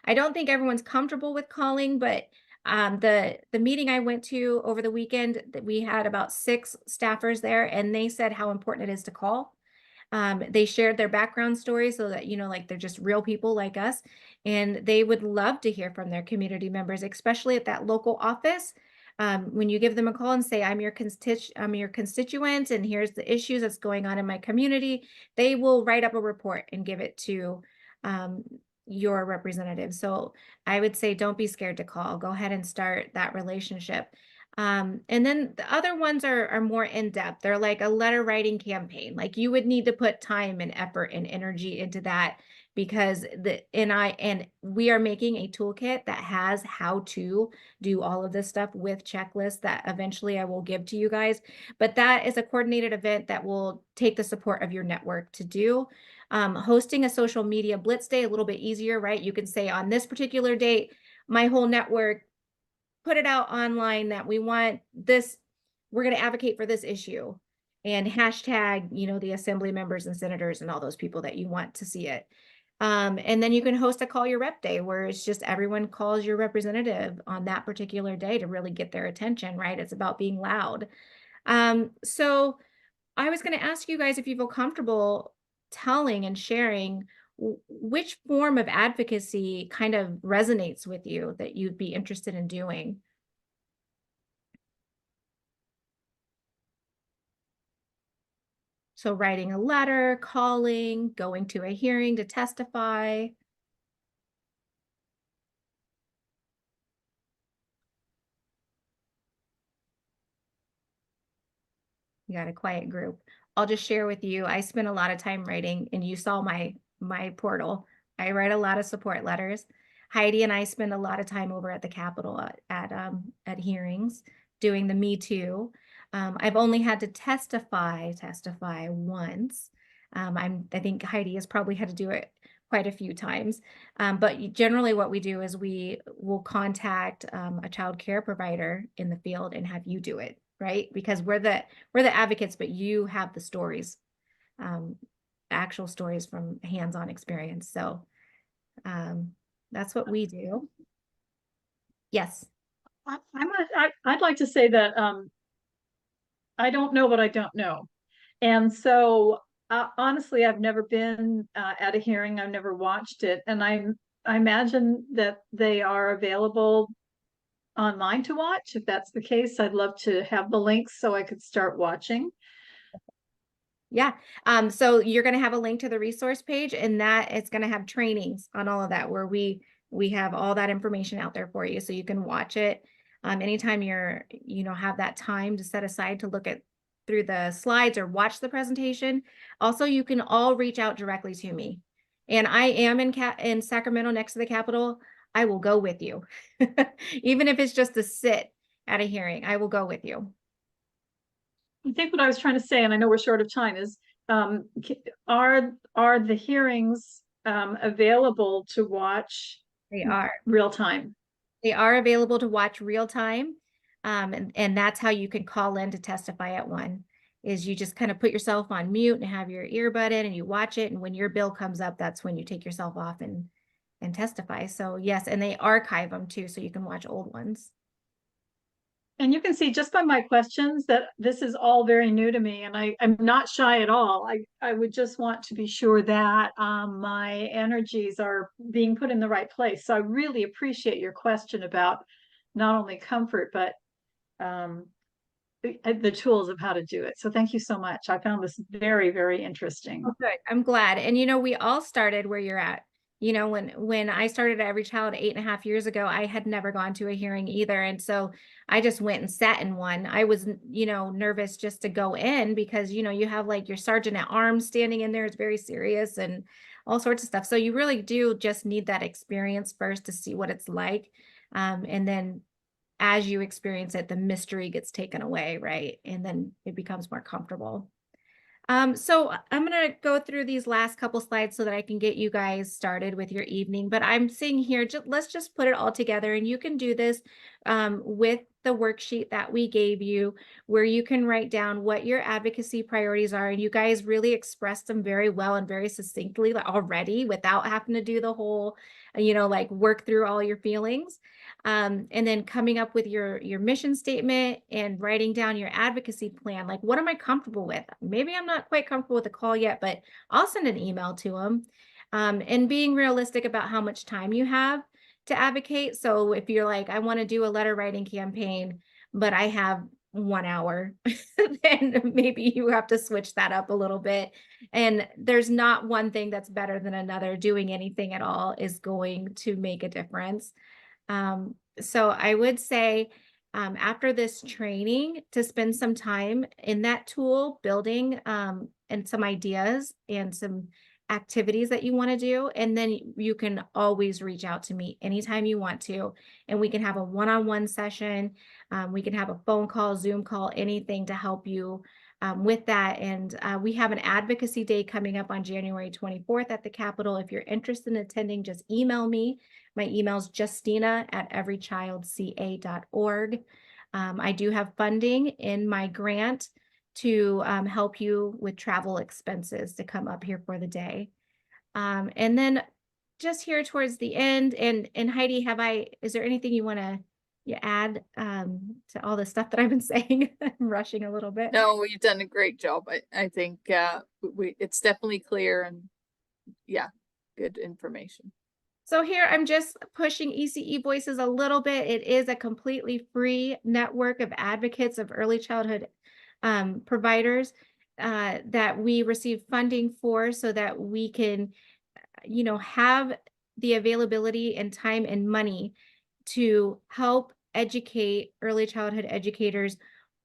I don't think everyone's comfortable with calling, but the meeting I went to over the weekend, that we had about 6 staffers there, and they said how important it is to call. They shared their background stories so that, like they're just real people like us, and they would love to hear from their community members, especially at that local office. When you give them a call and say, I'm your constituent, and here's the issues that's going on in my community, they will write up a report and give it to your representative. So I would say don't be scared to call. Go ahead and start that relationship. And then the other ones are more in depth. They're like a letter writing campaign. Like you would need to put time and effort and energy into that, because we are making a toolkit that has how to do all of this stuff with checklists that eventually I will give to you guys. But that is a coordinated event that will take the support of your network to do. Hosting a social media blitz day, a little bit easier, right? You can say on this particular date, my whole network, put it out online that we want this, we're going to advocate for this issue, and hashtag, the assembly members and senators and all those people that you want to see it. And then you can host a call your rep day where it's just everyone calls your representative on that particular day to really get their attention, right? It's about being loud. So I was going to ask you guys if you feel comfortable telling and sharing which form of advocacy kind of resonates with you that you'd be interested in doing. So writing a letter, calling, going to a hearing to testify. You got a quiet group. I'll just share with you, I spent a lot of time writing, and you saw my portal. I write a lot of support letters. Heidi and I spend a lot of time over at the Capitol at hearings doing the Me Too. I've only had to testify once. I think Heidi has probably had to do it quite a few times. But generally what we do is we will contact a child care provider in the field and have you do it, right? Because we're the advocates, but you have the stories, actual stories from hands-on experience. So that's what we do. Yes. I'd like to say that I don't know what I don't know. And so honestly, I've never been at a hearing. I've never watched it. And I imagine that they are available online to watch. If that's the case, I'd love to have the links so I could start watching. Yeah. So you're going to have a link to the resource page, and that it's going to have trainings on all of that, where we have all that information out there for you, so you can watch it. Anytime you're, have that time to set aside to look at through the slides or watch the presentation. Also, you can all reach out directly to me, and I am in Sacramento next to the Capitol. I will go with you. Even if it's just to sit at a hearing, I will go with you. I think what I was trying to say, and I know we're short of time, is are the hearings available to watch They are. real time? They are available to watch real time. And that's how you can call in to testify at one, is you just kind of put yourself on mute and have your earbud in and you watch it. And when your bill comes up, that's when you take yourself off and testify. So yes, and they archive them too, so you can watch old ones. And you can see just by my questions that this is all very new to me, and I'm not shy at all. I would just want to be sure that my energies are being put in the right place. So I really appreciate your question about not only comfort, but the tools of how to do it. So thank you so much. I found this very, very interesting. Oh, good. I'm glad. And we all started where you're at. When I started at Every Child 8.5 years ago, I had never gone to a hearing either. And so I just went and sat in one. I was, nervous just to go in because, you have like your sergeant at arms standing in there. It's very serious and all sorts of stuff. So you really do just need that experience first to see what it's like. And then as you experience it, the mystery gets taken away, right? And then it becomes more comfortable. So I'm going to go through these last couple slides so that I can get you guys started with your evening, but I'm seeing here, let's just put it all together, and you can do this with the worksheet that we gave you, where you can write down what your advocacy priorities are. And you guys really expressed them very well and very succinctly already, without having to do the whole, like work through all your feelings. And then coming up with your mission statement and writing down your advocacy plan. Like, what am I comfortable with? Maybe I'm not quite comfortable with a call yet, but I'll send an email to them. And being realistic about how much time you have to advocate. So if you're like, I want to do a letter writing campaign, but I have 1 hour, then maybe you have to switch that up a little bit. And there's not one thing that's better than another. Doing anything at all is going to make a difference. So I would say, after this training, to spend some time in that tool, building, and some ideas and some activities that you want to do. And then you can always reach out to me anytime you want to, and we can have a one-on-one session. We can have a phone call, Zoom call, anything to help you with that. And we have an advocacy day coming up on January 24th at the Capitol. If you're interested in attending, just email me. My email is justina@everychildca.org. I do have funding in my grant to help you with travel expenses to come up here for the day. And then just here towards the end, and Heidi, is there anything you want to add to all the stuff that I've been saying? I'm rushing a little bit. No, you've done a great job. I think it's definitely clear, and yeah, good information. So here I'm just pushing ECE Voices a little bit. It is a completely free network of advocates of early childhood providers that we receive funding for, so that we can, have the availability and time and money to help educate early childhood educators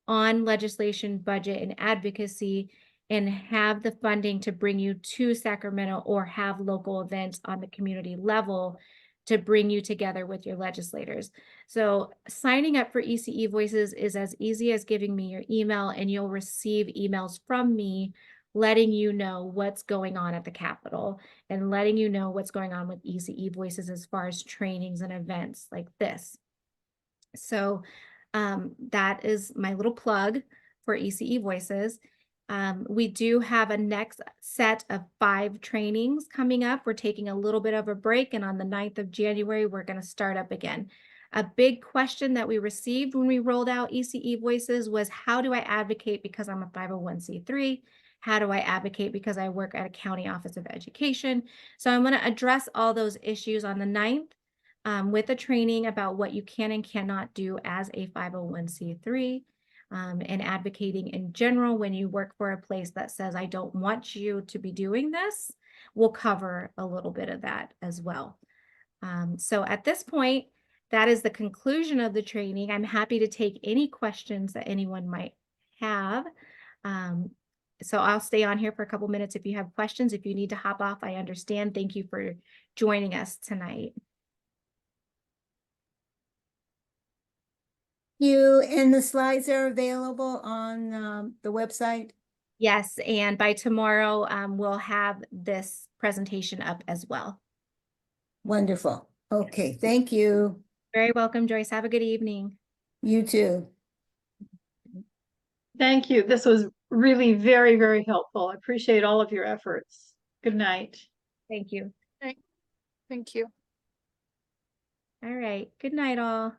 on legislation, budget, and advocacy, and have the funding to bring you to Sacramento, or have local events on the community level to bring you together with your legislators. So signing up for ECE Voices is as easy as giving me your email, and you'll receive emails from me letting you know what's going on at the Capitol, and letting you know what's going on with ECE Voices as far as trainings and events like this. So that is my little plug for ECE Voices. We do have a next set of 5 trainings coming up. We're taking a little bit of a break, and on the 9th of January, we're going to start up again. A big question that we received when we rolled out ECE Voices was, how do I advocate because I'm a 501c3? How do I advocate because I work at a county office of education? So I'm going to address all those issues on the 9th. With a training about what you can and cannot do as a 501c3, and advocating in general when you work for a place that says, I don't want you to be doing this. We'll cover a little bit of that as well. So at this point, that is the conclusion of the training. I'm happy to take any questions that anyone might have. So I'll stay on here for a couple minutes if you have questions. If you need to hop off, I understand. Thank you for joining us tonight. And the slides are available on the website? Yes, and by tomorrow, we'll have this presentation up as well. Wonderful. Okay, thank you. Very welcome, Joyce. Have a good evening. You too. Thank you. This was really very, very helpful. I appreciate all of your efforts. Good night. Thank you. Thank you. All right. Good night, all.